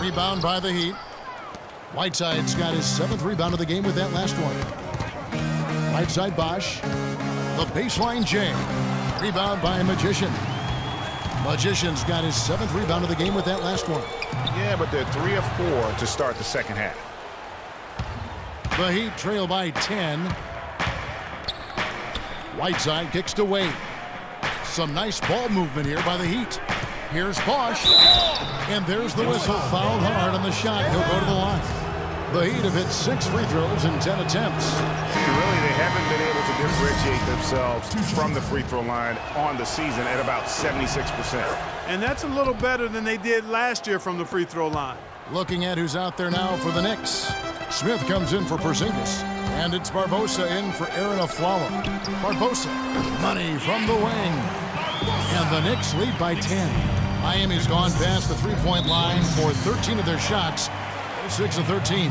Rebound by the Heat. Whiteside's got his 7th rebound of the game with that last one. Right side Bosch. The baseline Jay. Rebound by Magician. Magician's got his 7th rebound of the game with that last one. Yeah, but they're 3 of 4 to start the second half. The Heat trail by 10. Whiteside kicks to Wade. Some nice ball movement here by the Heat. Here's Bosch. And there's the whistle. Fouled hard on the shot. He'll go to the line. The Heat have hit 6 free throws in 10 attempts. Really, they haven't been able to differentiate themselves from the free throw line on the season at about 76%. And that's a little better than they did last year from the free throw line. Looking at who's out there now for the Knicks. Smith comes in for Porzingis. And it's Barbosa in for Aaron Aflalo. Barbosa, money from the wing. And the Knicks lead by 10. Miami's gone past the three-point line for 13 of their shots. 6 of 13.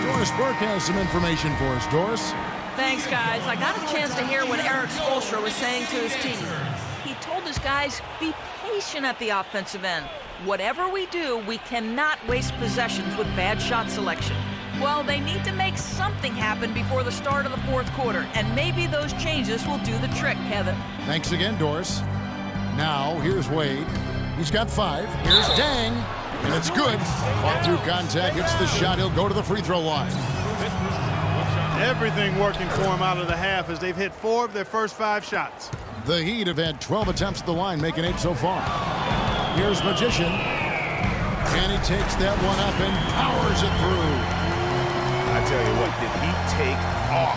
Doris Burke has some information for us. Doris? Thanks, guys. I got a chance to hear what Eric Spoelstra was saying to his team. He told his guys, be patient at the offensive end. Whatever we do, we cannot waste possessions with bad shot selection. Well, they need to make something happen before the start of the 4th quarter, and maybe those changes will do the trick, Kevin. Thanks again, Doris. Now, here's Wade. He's got 5. Here's Dang, and it's good. Fought through contact, hits the shot. He'll go to the free throw line. Everything working for him out of the half as they've hit 4 of their first 5 shots. The Heat have had 12 attempts at the line, making 8 so far. Here's Magician. And he takes that one up and powers it through. I tell you what, did he take off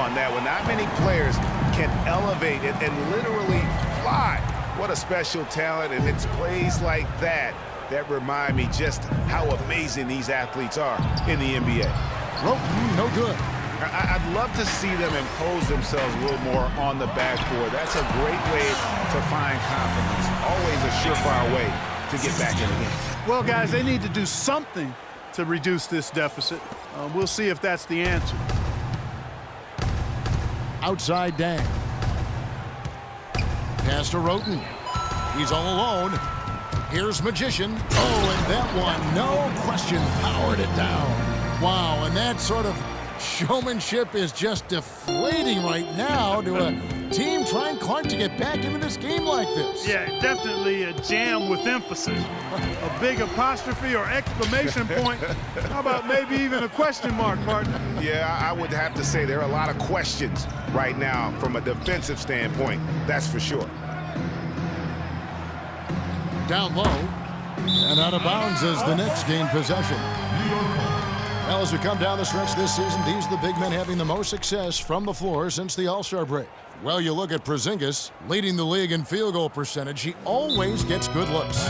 on that one? Not many players can elevate it and literally fly. What a special talent, and it's plays like that that remind me just how amazing these athletes are in the NBA. Roten, no good. I'd love to see them impose themselves a little more on the backboard. That's a great way to find confidence. Always a surefire way to get back in the game. Well, guys, they need to do something to reduce this deficit. We'll see if that's the answer. Outside Dang. Pass to Roten. He's all alone. Here's Magician. Oh, and that one, no question, powered it down. Wow, and that sort of showmanship is just deflating right now to a team trying hard to get back into this game like this. Yeah, definitely a jam with emphasis. A big apostrophe or exclamation point. How about maybe even a question mark, partner? Yeah, I would have to say there are a lot of questions right now from a defensive standpoint. That's for sure. Down low. And out of bounds as the Knicks gain possession. Well, as we come down the stretch this season, these are the big men having the most success from the floor since the All-Star break. Well, you look at Porzingis, leading the league in field goal percentage. He always gets good looks.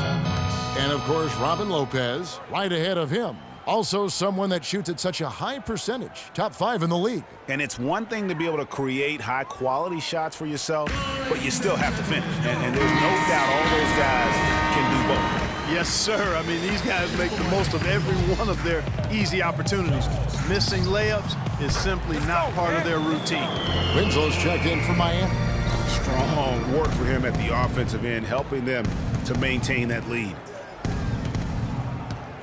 And, of course, Robin Lopez, right ahead of him. Also someone that shoots at such a high percentage, top 5 in the league. And it's one thing to be able to create high-quality shots for yourself, but you still have to finish. And there's no doubt all those guys can do both. Yes, sir. I mean, these guys make the most of every one of their easy opportunities. Missing layups is simply not part of their routine. Winslow's checked in for Miami. Strong work for him at the offensive end, helping them to maintain that lead.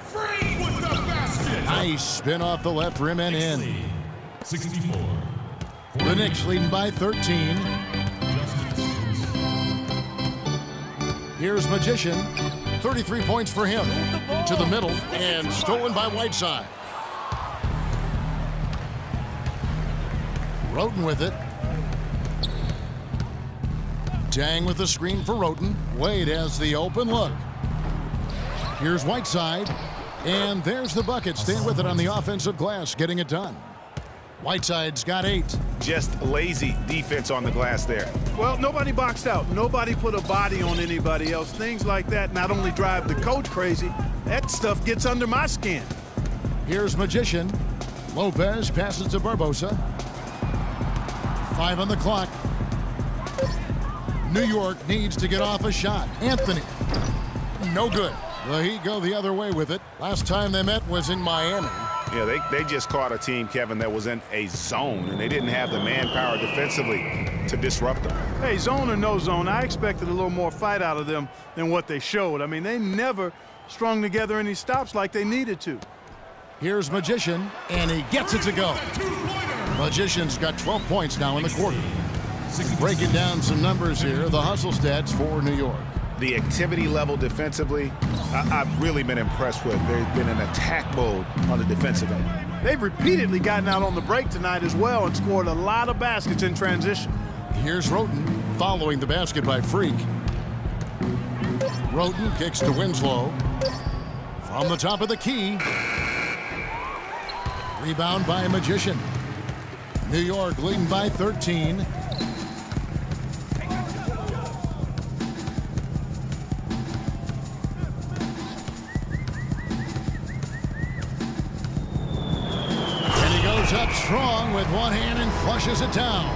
Free with the basket. Nice spin off the left rim and in. 64. The Knicks leading by 13. Here's Magician. 33 points for him. To the middle and stolen by Whiteside. Roten with it. Dang with the screen for Roten. Wade has the open look. Here's Whiteside. And there's the bucket. Stand with it on the offensive glass, getting it done. Whiteside's got 8. Just lazy defense on the glass there. Well, nobody boxed out. Nobody put a body on anybody else. Things like that not only drive the coach crazy, that stuff gets under my skin. Here's Magician. Lopez passes to Barbosa. 5 on the clock. New York needs to get off a shot. Anthony. No good. The Heat go the other way with it. Last time they met was in Miami. Yeah, they just caught a team, Kevin, that was in a zone, and they didn't have the manpower defensively to disrupt them. Hey, zone or no zone, I expected a little more fight out of them than what they showed. I mean, they never strung together any stops like they needed to. Here's Magician, and he gets it to go. Magician's got 12 points now in the quarter. Breaking down some numbers here, the hustle stats for New York. The activity level defensively, I've really been impressed with. There's been an attack mode on the defensive end. They've repeatedly gotten out on the break tonight as well and scored a lot of baskets in transition. Here's Roten following the basket by Freak. Roten kicks to Winslow. From the top of the key. Rebound by Magician. New York leading by 13. Up strong with one hand and flushes it down.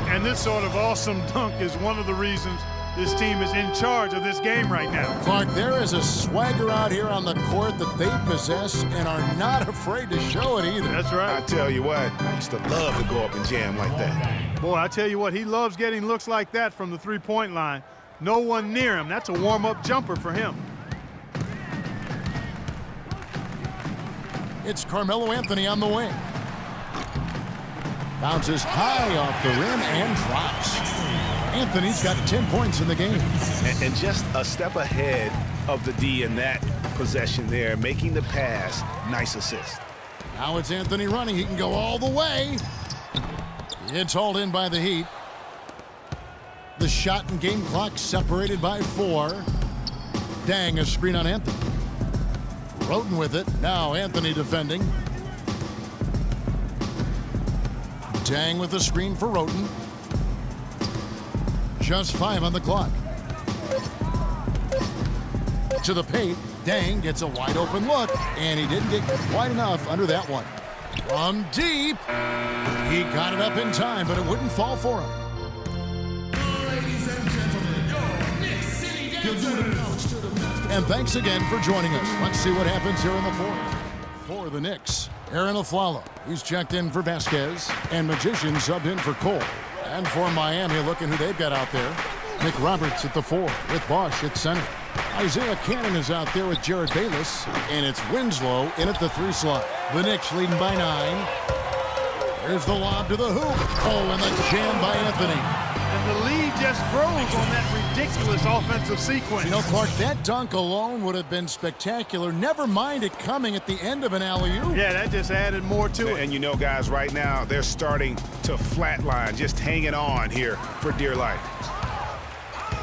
And this sort of awesome dunk is one of the reasons this team is in charge of this game right now. Clark, there is a swagger out here on the court that they possess and are not afraid to show it either. That's right. I tell you what, I used to love to go up and jam like that. Boy, I tell you what, he loves getting looks like that from the three-point line. No one near him. That's a warm-up jumper for him. It's Carmelo Anthony on the wing. Bounces high off the rim and drops. Anthony's got 10 points in the game. And just a step ahead of the D in that possession there, making the pass. Nice assist. Now it's Anthony running. He can go all the way. It's hauled in by the Heat. The shot and game clock separated by 4. Dang, a screen on Anthony. Roten with it. Now Anthony defending. Dang with the screen for Roten. Just 5 on the clock. To the paint. Dang gets a wide open look, and he didn't get quite enough under that one. From deep. He got it up in time, but it wouldn't fall for him. Ladies and gentlemen, your Knicks City Dancers. And thanks again for joining us. Let's see what happens here in the fourth. For the Knicks, Aaron Aflalo. He's checked in for Vasquez, and Magician subbed in for Cole. And for Miami, looking who they've got out there. Nick Roberts at the 4 with Bosch at center. Isaiah Cannon is out there with Jared Bayless, and it's Winslow in at the 3 slot. The Knicks leading by 9. There's the lob to the hoop. Oh, and the jam by Anthony. And the lead just grows on that ridiculous offensive sequence. You know, Clark, that dunk alone would have been spectacular. Never mind it coming at the end of an alley-oop. Yeah, that just added more to it. And you know, guys, right now, they're starting to flatline, just hanging on here for dear life.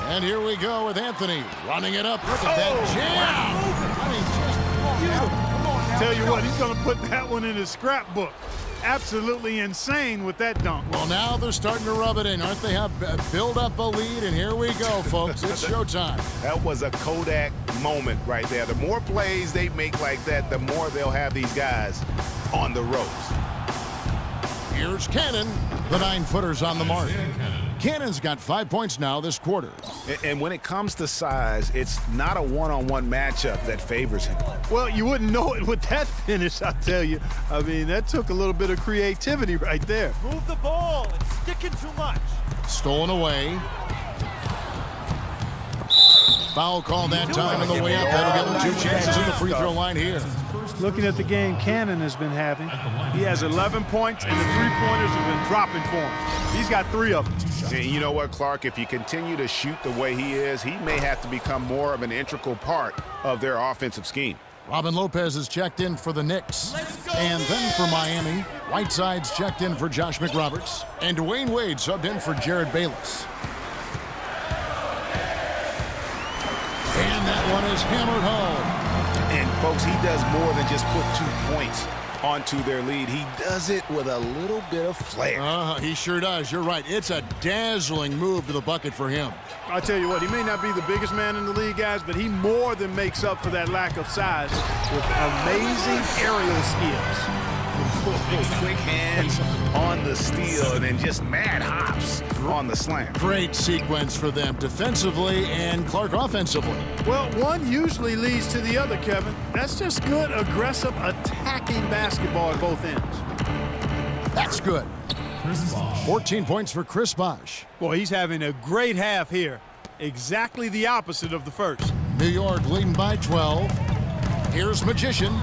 And here we go with Anthony running it up. Look at that jam. I mean, just beautiful. Come on now. Tell you what, he's going to put that one in his scrapbook. Absolutely insane with that dunk. Well, now they're starting to rub it in, aren't they? Have build up a lead, and here we go, folks. It's showtime. That was a Kodak moment right there. The more plays they make like that, the more they'll have these guys on the ropes. Here's Cannon. The 9-footer's on the mark. Cannon's got 5 points now this quarter. And when it comes to size, it's not a one-on-one matchup that favors him. Well, you wouldn't know it with that finish, I tell you. I mean, that took a little bit of creativity right there. Move the ball. It's sticking too much. Stolen away. Foul call that time on the way up. That'll give him 2 chances in the free throw line here. Looking at the game Cannon has been having, he has 11 points, and the three-pointers have been dropping for him. He's got 3 of them. And you know what, Clark? If you continue to shoot the way he is, he may have to become more of an integral part of their offensive scheme. Robin Lopez is checked in for the Knicks. And then for Miami, Whiteside's checked in for Josh McRoberts. And Dwayne Wade subbed in for Jared Bayless. And that one is hammered home. And, folks, he does more than just put 2 points onto their lead. He does it with a little bit of flair. He sure does. You're right. It's a dazzling move to the bucket for him. I'll tell you what, he may not be the biggest man in the league, guys, but he more than makes up for that lack of size with amazing aerial skills. Quick hands on the steal and then just mad hops on the slam. Great sequence for them defensively and Clark offensively. Well, one usually leads to the other, Kevin. That's just good, aggressive, attacking attacking basketball at both ends. That's good. 14 points for Chris Bosh. Boy, he's having a great half here. Exactly the opposite of the first. New York leading by 12. Here's Magician.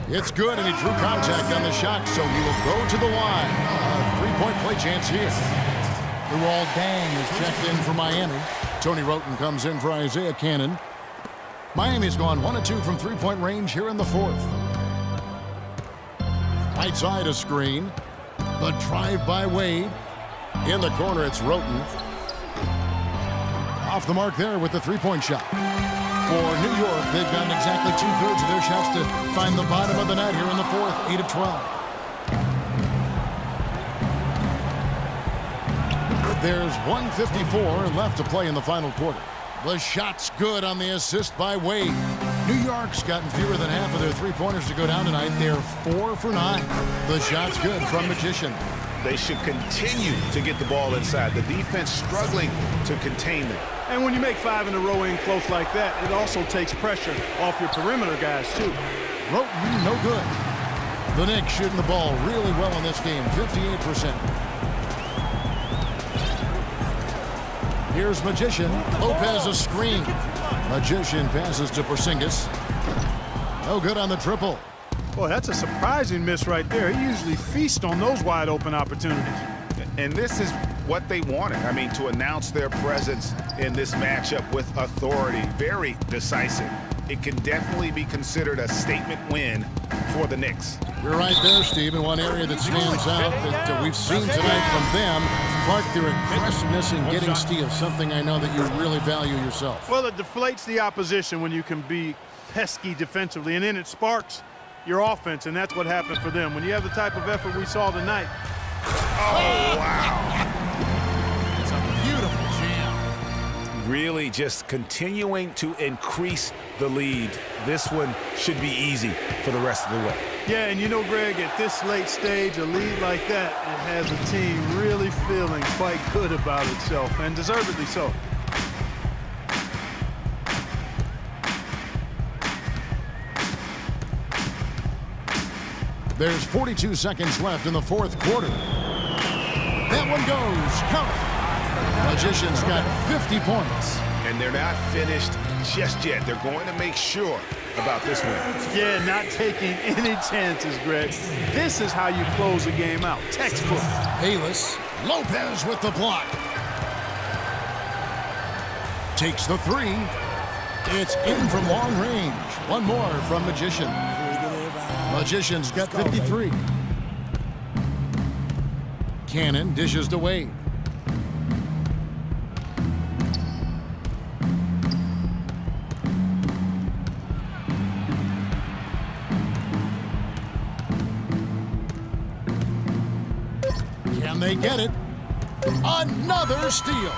It's good, and he drew contact on the shot, so he will go to the line. A three-point play chance here. Luol Deng is checked in for Miami. Tony Roten comes in for Isaiah Cannon. Miami's gone 1 of 2 from three-point range here in the fourth. Right side a screen. The drive by Wade. In the corner, it's Roten. Off the mark there with the three-point shot. For New York, they've gotten exactly 2/3 of their shots to find the bottom of the net here in the fourth, 8 of 12. There's 1:54 left to play in the final quarter. The shot's good on the assist by Wade. New York's gotten fewer than half of their three-pointers to go down tonight. They're 4 for 9. The shot's good from Magician. They should continue to get the ball inside. The defense struggling to contain them. And when you make 5 in a row in close like that, it also takes pressure off your perimeter guys, too. Roten, no good. The Knicks shooting the ball really well in this game, 58%. Here's Magician. Lopez a screen. Magician passes to Porzingis. No good on the triple. Boy, that's a surprising miss right there. He usually feasts on those wide open opportunities. And this is what they wanted. I mean, to announce their presence in this matchup with authority. Very decisive. It can definitely be considered a statement win for the Knicks. You're right there, Steve. In one area that stands out that we've seen tonight from them, Clark, their aggressiveness in getting steals, something I know that you really value yourself. Well, it deflates the opposition when you can be pesky defensively, and then it sparks your offense, and that's what happened for them. When you have the type of effort we saw tonight. Oh, wow. It's a beautiful jam. Really just continuing to increase the lead. This one should be easy for the rest of the way. Yeah, and you know, Greg, at this late stage, a lead like that, it has a team really feeling quite good about itself, and deservedly so. There's 42 seconds left in the fourth quarter. That one goes. Count it. Magician's got 50 points. And they're not finished just yet. They're going to make sure about this one. Yeah, not taking any chances, Greg. This is how you close a game out. Textbook. Bayless. Lopez with the block. Takes the three. It's in from long range. One more from Magician. Magician's got 53. Cannon dishes to Wade. Can they get it? Another steal.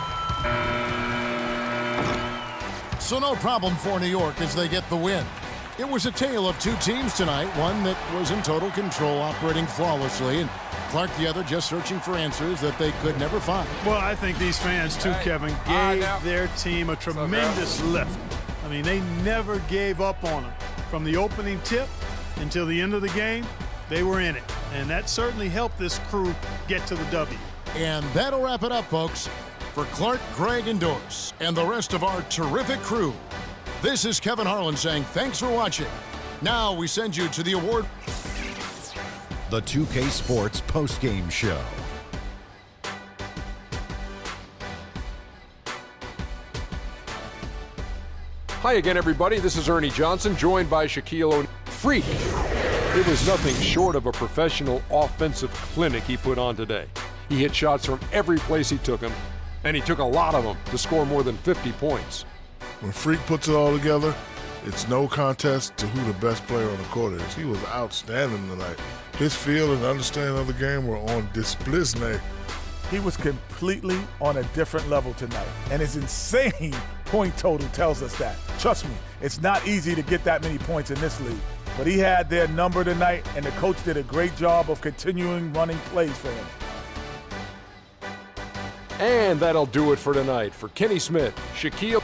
So no problem for New York as they get the win. It was a tale of two teams tonight, one that was in total control, operating flawlessly, and Clark the other just searching for answers that they could never find. Well, I think these fans, too, Kevin, gave their team a tremendous lift. I mean, they never gave up on them. From the opening tip until the end of the game, they were in it. And that certainly helped this crew get to the W. And that'll wrap it up, folks. For Clark, Greg, and Doris, and the rest of our terrific crew, this is Kevin Harlan saying thanks for watching. Now we send you to the award. The 2K Sports postgame show. Hi again, everybody. This is Ernie Johnson, joined by Shaquille O'Neal. Freak. It was nothing short of a professional offensive clinic he put on today. He hit shots from every place he took them, and he took a lot of them to score more than 50 points. When Freak puts it all together, it's no contest to who the best player on the court is. He was outstanding tonight. His feel and understanding of the game were on display. He was completely on a different level tonight, and his insane point total tells us that. Trust me, it's not easy to get that many points in this league. But he had their number tonight, and the coach did a great job of continuing running plays for him. And that'll do it for tonight. For Kenny Smith, Shaquille